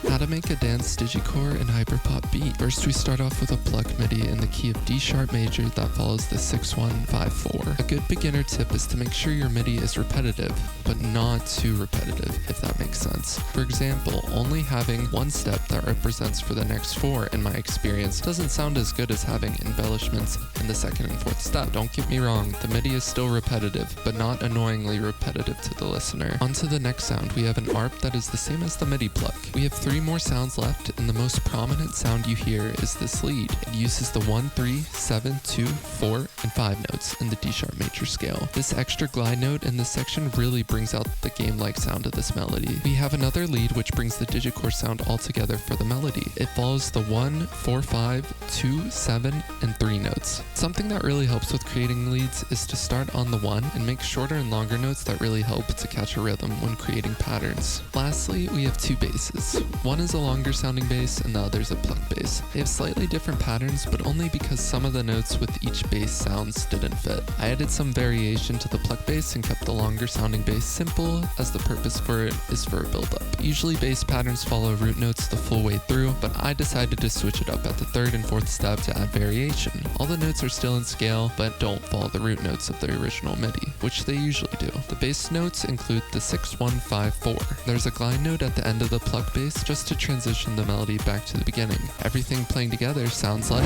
How to make a dance Digicore and hyperpop beat. First, we start off with a pluck MIDI in the key of D sharp major that follows the 6-1-5-4. A good beginner tip is to make sure your MIDI is repetitive, but not too repetitive, if that makes sense. For example, only having one step that represents for the next four, in my experience, doesn't sound as good as having embellishments in the second and fourth step. Don't get me wrong, the MIDI is still repetitive, but not annoyingly repetitive to the listener. On to the next sound, we have an ARP that is the same as the MIDI pluck. We have 3 more sounds left, and the most prominent sound you hear is this lead. It uses the 1, 3, 7, 2, 4, and 5 notes in the D sharp major scale. This extra glide note in this section really brings out the game-like sound of this melody. We have another lead which brings the Digicore sound all together for the melody. It follows the 1, 4, 5, 2, 7, and 3 notes. Something that really helps with creating leads is to start on the 1 and make shorter and longer notes that really help to catch a rhythm when creating patterns. Lastly, we have 2 basses. One is a longer sounding bass and the other is a pluck bass. They have slightly different patterns, but only because some of the notes with each bass sounds didn't fit. I added some variation to the pluck bass and kept the longer sounding bass simple, as the purpose for it is for a build-up. Usually bass patterns follow root notes the full way through, but I decided to switch it up at the 3rd and 4th step to add variation. All the notes are still in scale, but don't follow the root notes of the original MIDI, which they usually do. The bass notes include the 6-1-5-4. There's a glide note at the end of the pluck bass just to transition the melody back to the beginning. Everything playing together sounds like